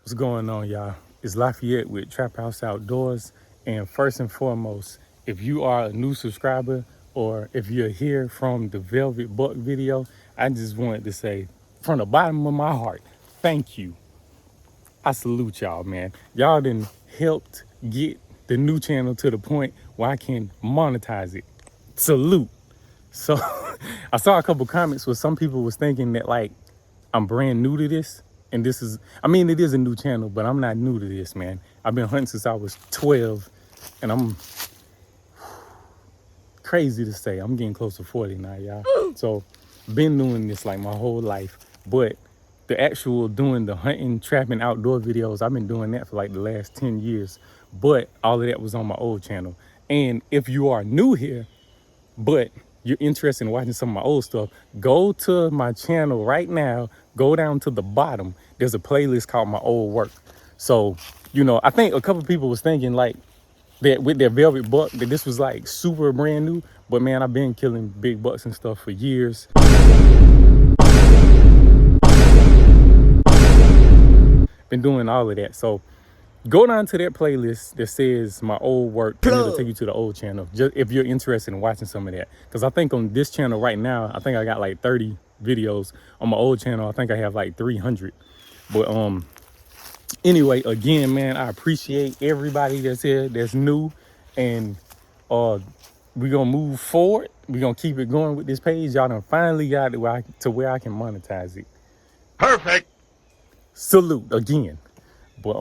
What's going on, y'all? It's Lafayette with Trap House Outdoors. And first and foremost, if you are a new subscriber or if you're here from the Velvet Buck video, I just wanted to say from the bottom of my heart, thank you. I salute y'all, man. Y'all done helped get the new channel to the point where I can monetize it. Salute. So I saw a couple comments where some people was thinking that like I'm brand new to this. And this is, I mean, it is a new channel, but I'm not new to this, man. I've been hunting since I was 12 and I'm crazy to say, I'm getting close to 40 now, y'all. So been doing this like my whole life, but the actual doing the hunting, trapping, outdoor videos, I've been doing that for like the last 10 years, but all of that was on my old channel. And if you are new here, but you're interested in watching some of my old stuff, go to my channel right now, go down to the bottom. There's a playlist called My Old Work. So, you know, I think a couple people was thinking like that with their Velvet Buck, that this was like super brand new, but man, I've been killing big bucks and stuff for years. Been doing all of that. So go down to that playlist that says My Old Work, and it'll take you to the old channel, just if you're interested in watching some of that. Because I think on this channel right now, I think I got like 30 videos. On my old channel, I think I have like 300. But anyway, again, man, I appreciate everybody that's here, that's new. And we're gonna move forward. We're gonna keep it going with this page. Y'all done finally got it where I can monetize it. Perfect. Salute again. But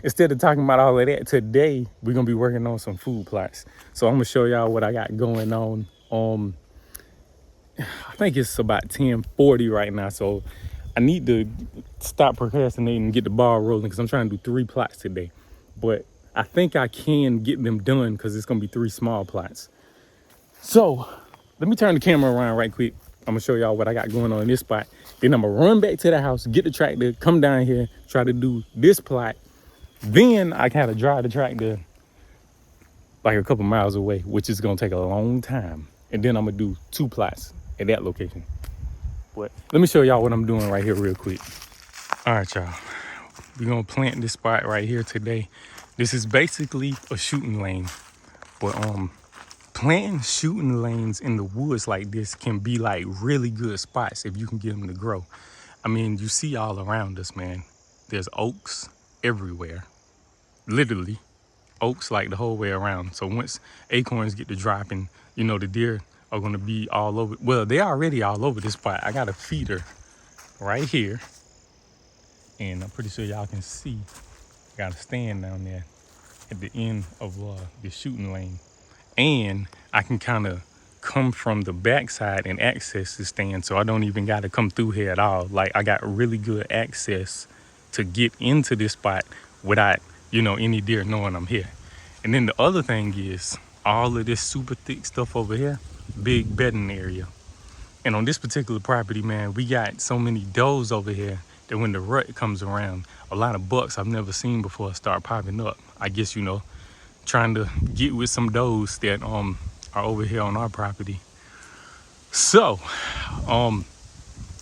instead of talking about all of that, today we're gonna be working on some food plots. So I'm gonna show y'all what I got going on. I think it's about 10:40 right now, so I need to stop procrastinating and get the ball rolling because I'm trying to do 3 plots today. But I think I can get them done because it's gonna be 3 small plots. So let me turn the camera around right quick. I'm gonna show y'all what I got going on in this spot. Then I'm gonna run back to the house, get the tractor, come down here, try to do this plot. Then I kind of drive the tractor like a couple miles away, which is gonna take a long time. And then I'm gonna do 2 plots at that location. But let me show y'all what I'm doing right here real quick. All right, y'all. We're gonna plant this spot right here today. This is basically a shooting lane. But planting shooting lanes in the woods like this can be like really good spots if you can get them to grow. I mean, you see all around us, man. There's oaks everywhere. Literally, oaks like the whole way around. So once acorns get to dropping, you know, the deer are gonna be all over. Well, they're already all over this spot. I got a feeder right here. And I'm pretty sure y'all can see, I got a stand down there at the end of the shooting lane. And I can kind of come from the backside and access the stand, so I don't even got to come through here at all. Like, I got really good access to get into this spot without, you know, any deer knowing I'm here. And then the other thing is all of this super thick stuff over here, big bedding area. And on this particular property, man, we got so many does over here that when the rut comes around, a lot of bucks I've never seen before start popping up. I guess, you know, trying to get with some does that are over here on our property. So I'm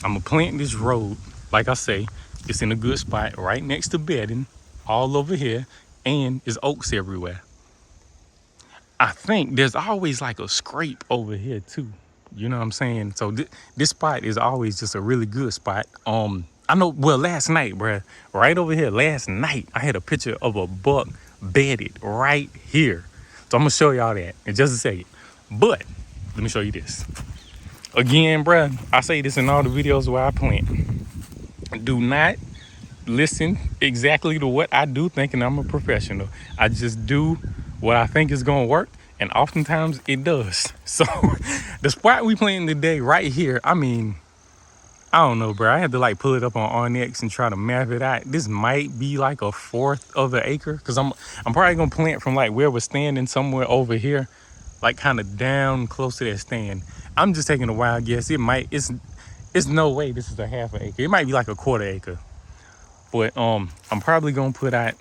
gonna plant this road. Like I say, it's in a good spot right next to bedding all over here, and there's oaks everywhere. I think there's always like a scrape over here too, you know what I'm saying? So this spot is always just a really good spot. I know, well, last night, bruh, right over here, last night, I had a picture of a buck bedded right here. So I'm gonna show y'all that in just a second. But let me show you this. Again, bruh, I say this in all the videos where I plant. Do not listen exactly to what I do thinking I'm a professional. I just do what I think is gonna work, and oftentimes it does. So the spot we planting today right here, I mean, I don't know, bro. I had to like pull it up on Onyx and try to map it out. This might be like 1/4 of an acre, because I'm probably gonna plant from like where we're standing somewhere over here, like kind of down close to that stand. I'm just taking a wild guess. It's no way this is a 1/2 acre. It might be like 1/4 acre. But I'm probably gonna put out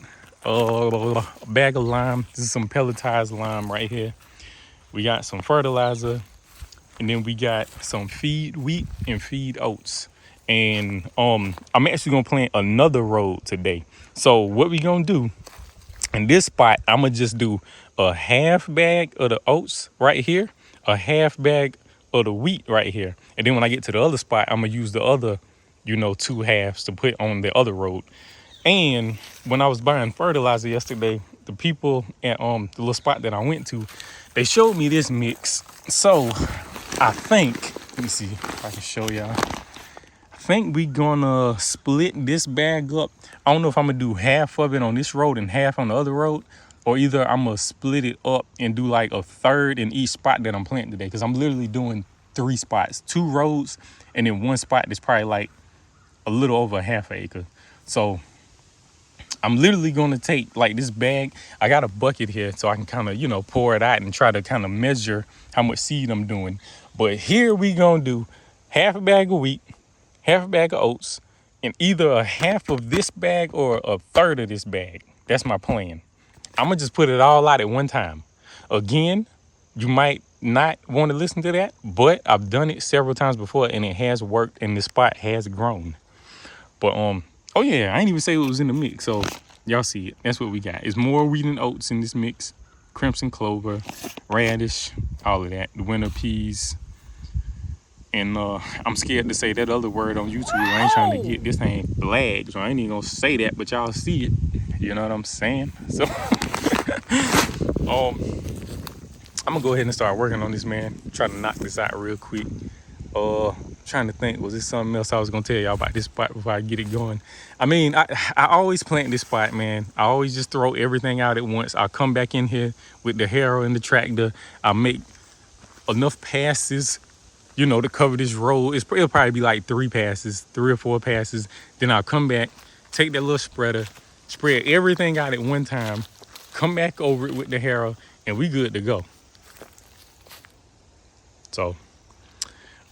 a bag of lime. This is some pelletized lime right here. We got some fertilizer. And then we got some feed wheat and feed oats. And I'm actually gonna plant another road today. So what we gonna do in this spot, I'm gonna just do a half bag of the oats right here, a half bag of the wheat right here. And then when I get to the other spot, I'm gonna use the other, 2 halves to put on the other road. And when I was buying fertilizer yesterday, the people at the little spot that I went to, they showed me this mix. So I think, let me see if I can show y'all. I think we gonna split this bag up. I don't know if I'm gonna do half of it on this road and half on the other road, or either I'm gonna split it up and do like a third in each spot that I'm planting today. Cause I'm literally doing 3 spots, 2 roads, and then 1 spot that's probably like a little over a half acre. So I'm literally gonna take like this bag. I got a bucket here so I can kind of, pour it out and try to kind of measure how much seed I'm doing. But here we gonna do half a bag of wheat, half a bag of oats, and either a half of this bag or a third of this bag. That's my plan. I'm gonna just put it all out at one time. Again, you might not want to listen to that, but I've done it several times before and it has worked and the spot has grown. But oh yeah, I ain't even say what was in the mix, so y'all see it. That's what we got. It's more wheat and oats in this mix. Crimson clover, radish, all of that. The winter peas. And I'm scared to say that other word on YouTube. I ain't trying to get this thing flagged, so I ain't even gonna say that, but y'all see it. You know what I'm saying? So I'm gonna go ahead and start working on this, man. Try to knock this out real quick. Trying to think, was there something else I was gonna tell y'all about this spot before I get it going? I mean, I always plant this spot, man. I always just throw everything out at once. I'll come back in here with the harrow and the tractor. I'll make enough passes, to cover this road. It'll probably be like 3 or 4 passes. Then I'll come back, take that little spreader, spread everything out at one time, come back over it with the harrow, and we good to go. So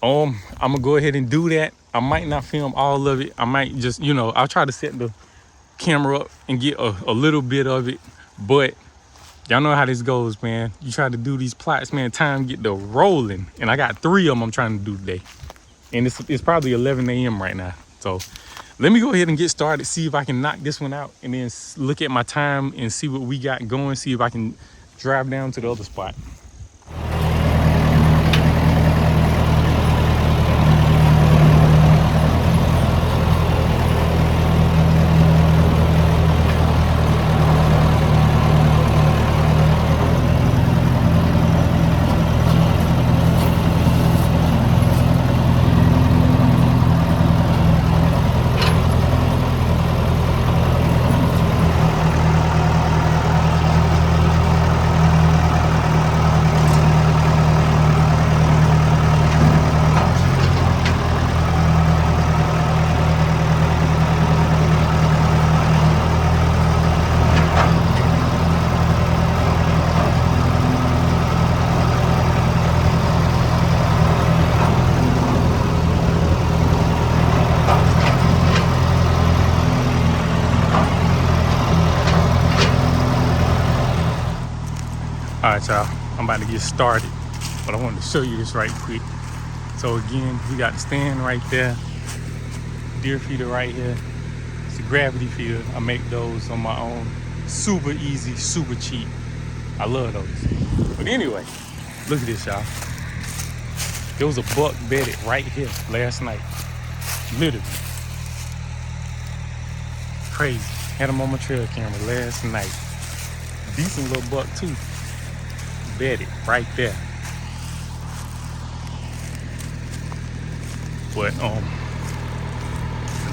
I'm gonna go ahead and do that. I might not film all of it. I might just, I'll try to set the camera up and get a little bit of it. But y'all know how this goes, man. You try to do these plots, man, time get the rolling. And I got 3 of them I'm trying to do today. And it's probably 11 a.m. right now. So let me go ahead and get started, see if I can knock this one out, and then look at my time and see what we got going, see if I can drive down to the other spot. All right, y'all, I'm about to get started, but I wanted to show you this right quick. So again, we got the stand right there, deer feeder right here. It's a gravity feeder. I make those on my own. Super easy, super cheap. I love those. But anyway, look at this, y'all. There was a buck bedded right here last night. Literally. Crazy. Had him on my trail camera last night. Decent little buck too. Bedded right there. But let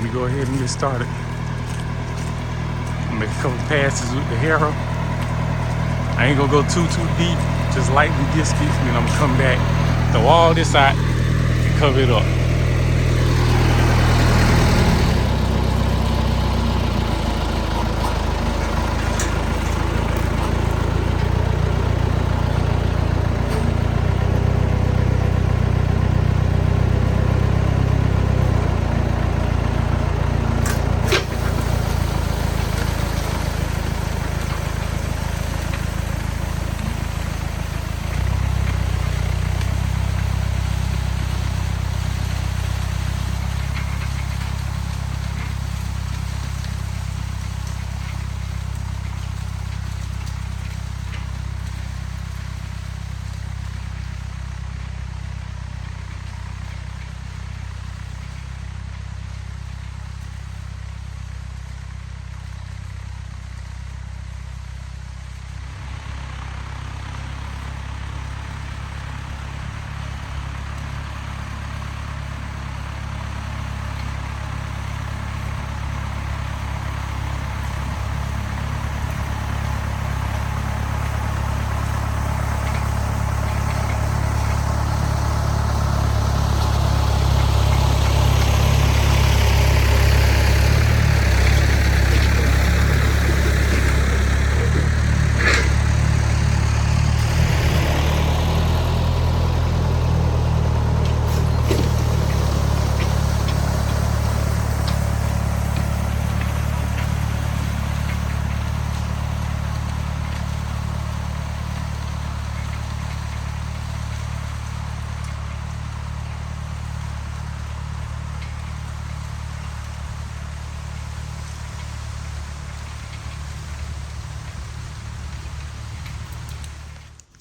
me go ahead and get started. Make a couple passes with the harrow. I ain't gonna go too deep, just lightly disc it, and then I'm gonna come back, throw all this out, and cover it up.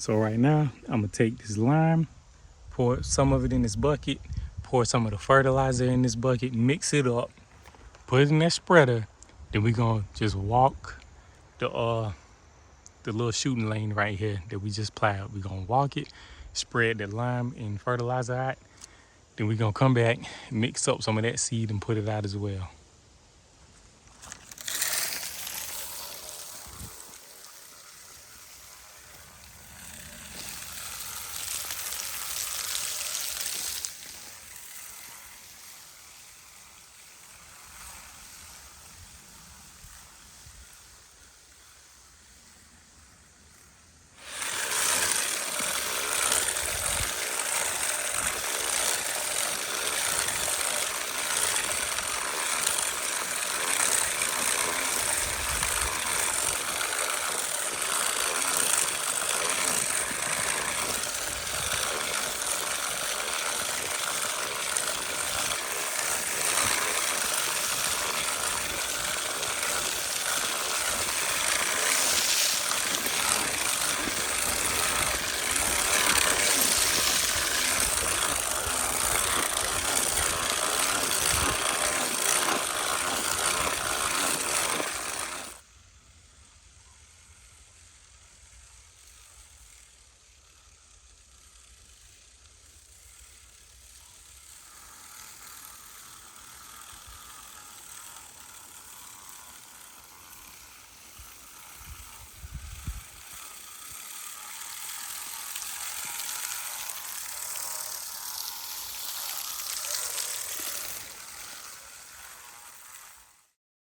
So right now, I'm gonna take this lime, pour some of it in this bucket, pour some of the fertilizer in this bucket, mix it up, put it in that spreader. Then we gonna just walk the little shooting lane right here that we just plowed. We gonna walk it, spread the lime and fertilizer out. Then we gonna come back, mix up some of that seed and put it out as well.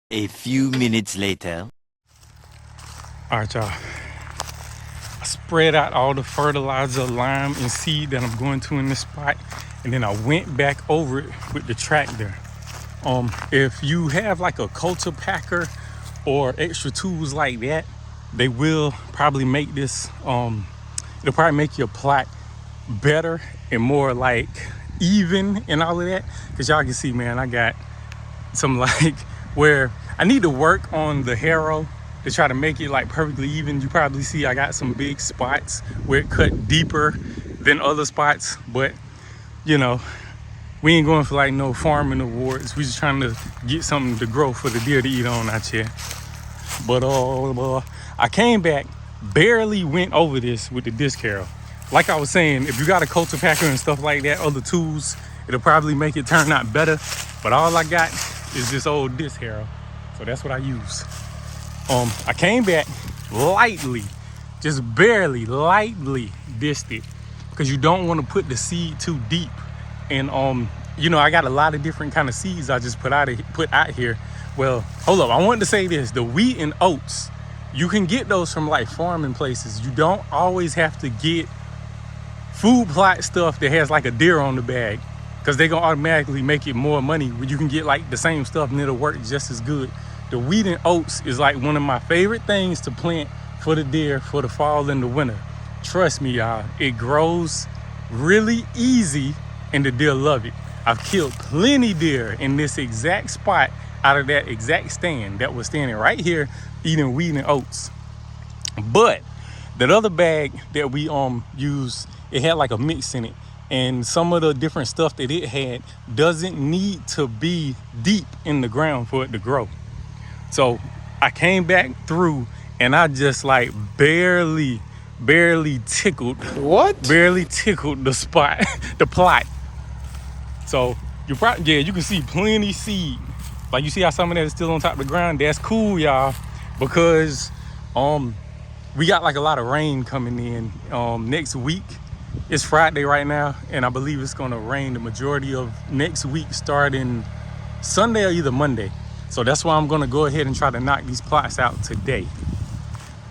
A few minutes later. All right, y'all. I spread out all the fertilizer, lime, and seed that I'm going to in this spot, and then I went back over it with the tractor. If you have like a culture packer or extra tools like that, they will probably make this, it'll probably make your plot better and more like even and all of that. Cause y'all can see, man, I got some like where I need to work on the harrow to try to make it like perfectly even. You probably see I got some big spots where it cut deeper than other spots, but you know, we ain't going for like no farming awards. We just trying to get something to grow for the deer to eat on out here. But I came back, barely went over this with the disc harrow. Like I was saying, if you got a culture packer and stuff like that, other tools, it'll probably make it turn out better. But all I got is this old disc harrow. So that's what I use. I came back lightly, just barely, lightly disced it, because you don't want to put the seed too deep. And you know, I got a lot of different kind of seeds I just put out here. Well, hold up, I wanted to say this: the wheat and oats, you can get those from like farming places. You don't always have to get food plot stuff that has like a deer on the bag, because they're gonna automatically make it more money when you can get like the same stuff and it'll work just as good. The wheat and oats is like one of my favorite things to plant for the deer for the fall and the winter. Trust me, y'all, it grows really easy and the deer love it. I've killed plenty deer in this exact spot out of that exact stand that was standing right here eating wheat and oats. But that other bag that we use, it had like a mix in it, and some of the different stuff that it had doesn't need to be deep in the ground for it to grow. So I came back through and I just like barely tickled the spot, the plot. So you can see plenty seed. Like you see how some of that is still on top of the ground. That's cool, y'all, because we got like a lot of rain coming in next week. It's Friday right now, and I believe it's gonna rain the majority of next week, starting Sunday or either Monday. So that's why I'm gonna go ahead and try to knock these plots out today.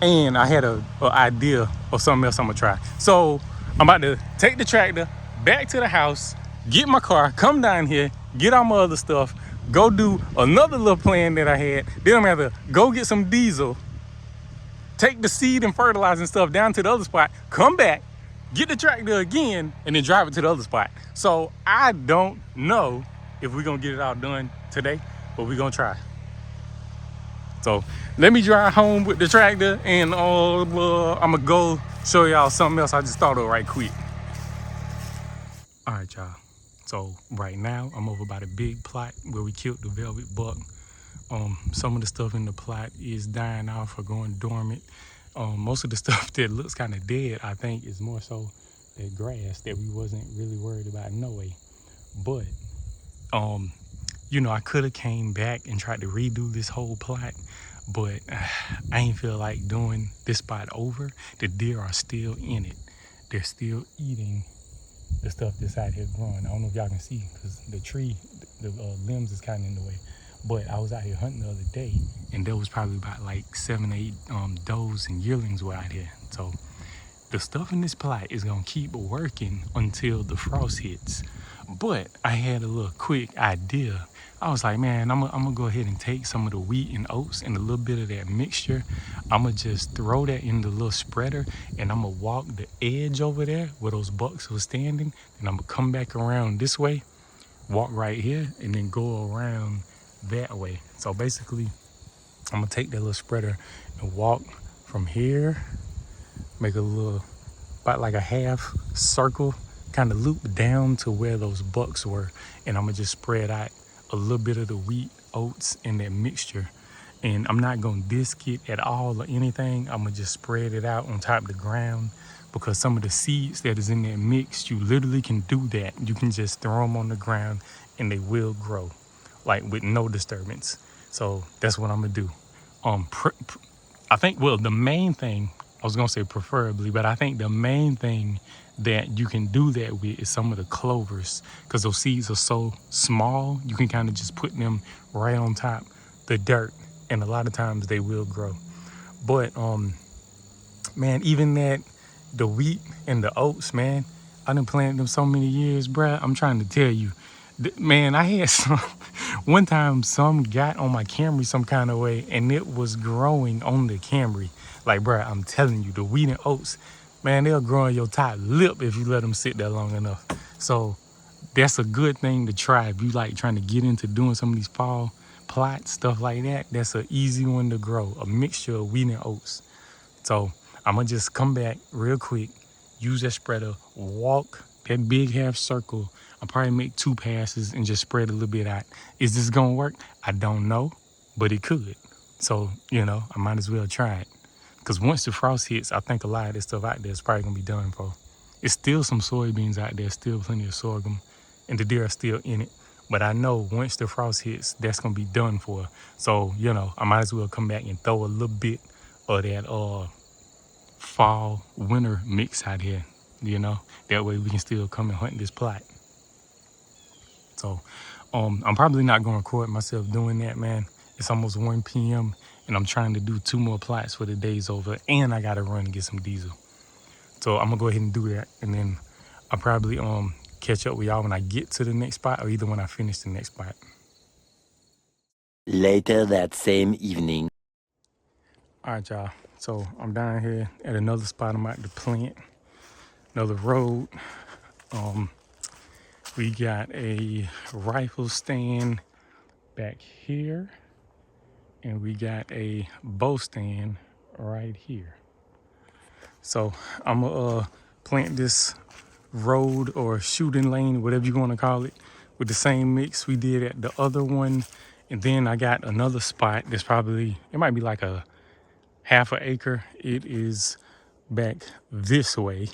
And I had an idea of something else I'm gonna try. So I'm about to take the tractor back to the house, get my car, come down here, get all my other stuff, go do another little plan that I had. Then I'm gonna have to go get some diesel, take the seed and fertilizer and stuff down to the other spot, come back, get the tractor again, and then drive it to the other spot. So I don't know if we're gonna get it all done today, but we're gonna try. So let me drive home with the tractor, and I'm gonna go show y'all something else I just thought of right quick. All right, y'all. So right now I'm over by the big plot where we killed the velvet buck. Some of the stuff in the plot is dying off or going dormant. Most of the stuff that looks kind of dead, I think, is more so the grass that we wasn't really worried about no way. But you know, I could have came back and tried to redo this whole plot, but I ain't feel like doing this spot over. The deer are still in it. They're still eating the stuff that's out here growing. I don't know if y'all can see because the tree, the limbs is kind of in the way. But I was out here hunting the other day, and there was probably about like 7 or 8 does and yearlings were out here. So the stuff in this plot is gonna keep working until the frost hits. But I had a little quick idea. I was like, man, I'm gonna go ahead and take some of the wheat and oats and a little bit of that mixture. I'm gonna just throw that in the little spreader, and I'm gonna walk the edge over there where those bucks were standing, and I'm gonna come back around this way, walk right here, and then go around that way. So basically, I'm gonna take that little spreader and walk from here, make a little, about like a half circle, kind of loop down to where those bucks were, and I'm gonna just spread out a little bit of the wheat, oats, and that mixture. And I'm not gonna disc it at all or anything. I'm gonna just spread it out on top of the ground, because some of the seeds that is in that mix, you literally can do that. You can just throw them on the ground and they will grow, like with no disturbance. So that's what I'm gonna do. I think, well, the main thing, I was gonna say preferably, but I think the main thing that you can do that with is some of the clovers, because those seeds are so small, you can kind of just put them right on top the dirt, and a lot of times they will grow. But man, even that, the wheat and the oats, man, I done planted them so many years, bruh. I'm trying to tell you, man, I had some, one time some got on my Camry some kind of way, and it was growing on the Camry. Like, bruh, I'm telling you, the wheat and oats, man, they'll grow on your top lip if you let them sit there long enough. So that's a good thing to try if you like trying to get into doing some of these fall plots, stuff like that. That's an easy one to grow, a mixture of wheat and oats. So I'm gonna just come back real quick, use that spreader, walk that big half circle. I'll probably make 2 passes and just spread a little bit out. Is this gonna work? I don't know, but it could. So, you know, I might as well try it. Because once the frost hits, I think a lot of this stuff out there is probably gonna be done for. It's still some soybeans out there, still plenty of sorghum, and the deer are still in it. But I know once the frost hits, that's gonna be done for. So, you know, I might as well come back and throw a little bit of that fall winter mix out here, you know. That way we can still come and hunt this plot. So I'm probably not gonna record myself doing that, man. It's almost 1 p.m. and I'm trying to do 2 more plots for the day's over, and I gotta run and get some diesel. So I'm gonna go ahead and do that, and then I'll probably catch up with y'all when I get to the next spot, or either when I finish the next spot. Later that same evening. All right, y'all. So I'm down here at another spot I'm about to plant, another road. We got a rifle stand back here, and we got a bow stand right here. So I'm gonna plant this road or shooting lane, whatever you want to call it, with the same mix we did at the other one. And then I got another spot that's probably, it might be like a half an acre. It is back this way.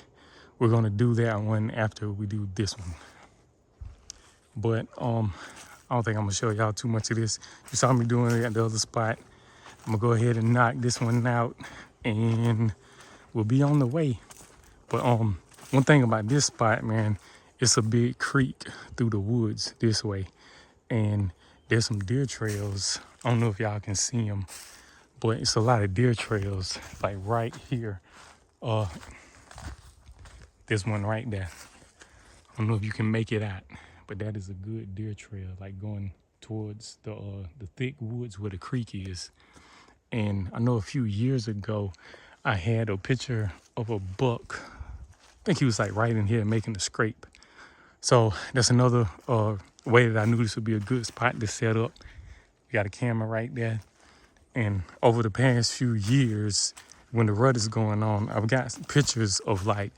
We're gonna do that one after we do this one. But I don't think I'm gonna show y'all too much of this. You saw me doing it at the other spot. I'm gonna go ahead and knock this one out, and we'll be on the way. But one thing about this spot, man, it's a big creek through the woods this way, and there's some deer trails. I don't know if y'all can see them, but it's a lot of deer trails, like right here. This one right there. I don't know if you can make it out, but that is a good deer trail, like going towards the thick woods where the creek is. And I know a few years ago, I had a picture of a buck. I think he was like right in here making the scrape. So that's another way that I knew this would be a good spot to set up. We got a camera right there. And over the past few years, when the rut is going on, I've got pictures of like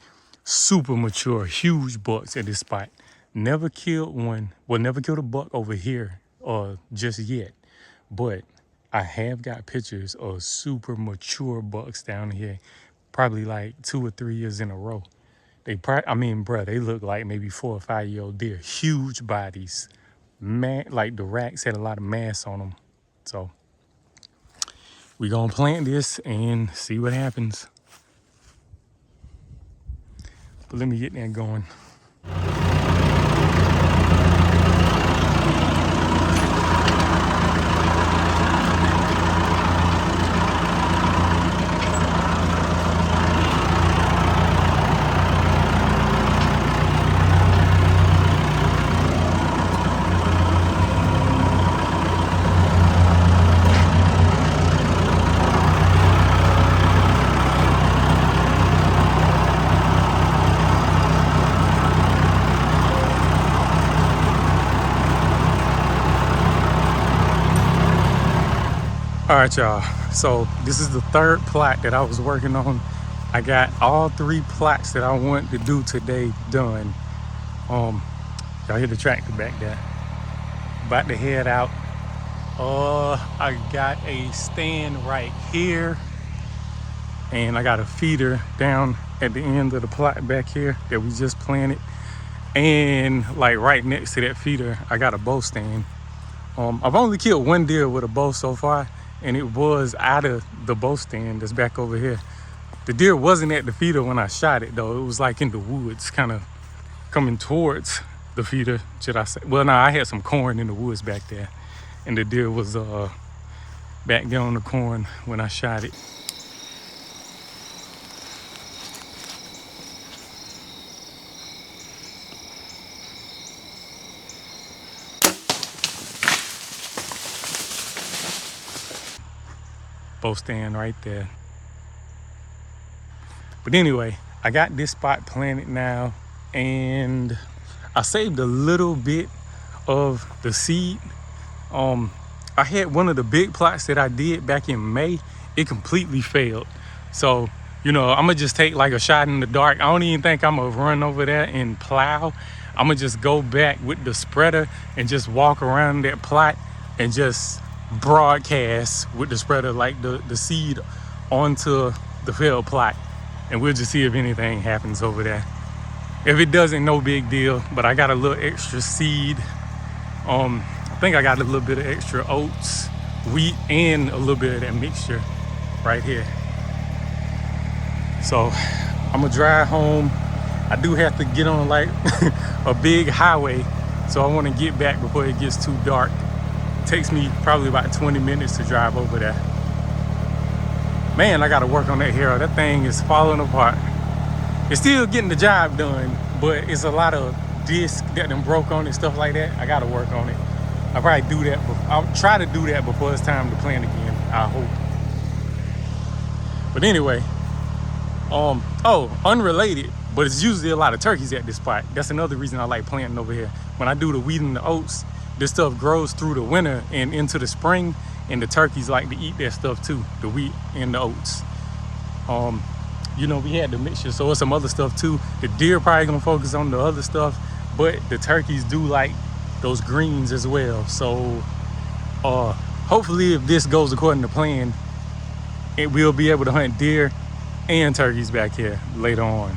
super mature, huge bucks at this spot. Never killed one. Well, never killed a buck over here just yet. But I have got pictures of super mature bucks down here, probably like 2 or 3 years in a row. Bruh, they look like maybe 4 or 5-year-old deer. Huge bodies. Man, like the racks had a lot of mass on them. So we gonna plant this and see what happens. But let me get that going. All right, y'all. So this is the third plot that I was working on. I got all 3 plots that I want to do today done. Y'all hear the tractor back there. About to head out. I got a stand right here, and I got a feeder down at the end of the plot back here that we just planted. And like right next to that feeder, I got a bow stand. I've only killed 1 deer with a bow so far, and it was out of the bow stand that's back over here. The deer wasn't at the feeder when I shot it though. It was like in the woods, kind of coming towards the feeder, should I say. Well, no, I had some corn in the woods back there, and the deer was back there on the corn when I shot it. Bow stand right there. But anyway, I got this spot planted now, and I saved a little bit of the seed. I had one of the big plots that I did back in May. It completely failed. So, I'm gonna just take like a shot in the dark. I don't even think I'm gonna run over there and plow. I'm gonna just go back with the spreader and just walk around that plot and just broadcast with the spreader like the seed onto the failed plot, and we'll just see if anything happens over there. If it doesn't, no big deal. But I got a little extra seed. I think I got a little bit of extra oats, wheat, and a little bit of that mixture right here. So I'm gonna drive home. I do have to get on like a big highway, so I want to get back before it gets too dark. Takes me probably about 20 minutes to drive over there. Man, I gotta work on that hair. That thing is falling apart. It's still getting the job done, but it's a lot of disc that done broke on it, stuff like that. I gotta work on it. I'll probably do that. I'll try to do that before it's time to plant again, I hope. But anyway, unrelated, but it's usually a lot of turkeys at this spot. That's another reason I like planting over here. When I do the wheat and the oats, this stuff grows through the winter and into the spring, and the turkeys like to eat that stuff too, the wheat and the oats. We had the mixture, so it's some other stuff too. The deer probably gonna focus on the other stuff, but the turkeys do like those greens as well. So hopefully if this goes according to plan, we'll be able to hunt deer and turkeys back here later on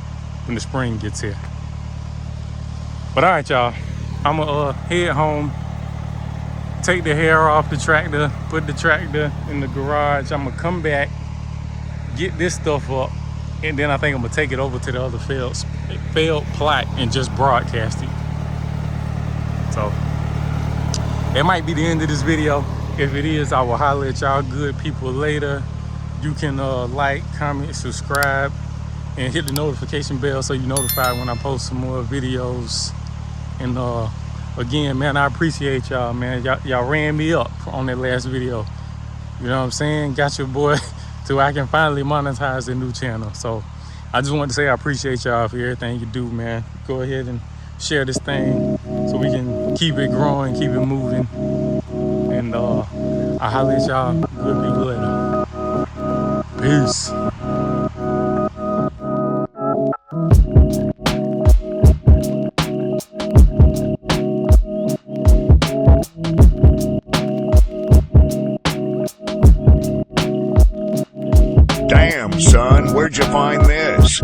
when the spring gets here. But all right, y'all, I'm gonna head home, take the hair off the tractor, put the tractor in the garage. I'm gonna come back, get this stuff up, and then I think I'm gonna take it over to the other failed plot and just broadcast it. So that might be the end of this video. If it is, I will holler at y'all good people later. You can like, comment, subscribe, and hit the notification bell so you're notified when I post some more videos. And again, man, I appreciate y'all, man. Y'all ran me up on that last video. You know what I'm saying? Got your boy so I can finally monetize the new channel. So I just wanted to say I appreciate y'all for everything you do, man. Go ahead and share this thing so we can keep it growing, keep it moving. And I'll holler at y'all Good people later. Peace. Damn, son, where'd you find this?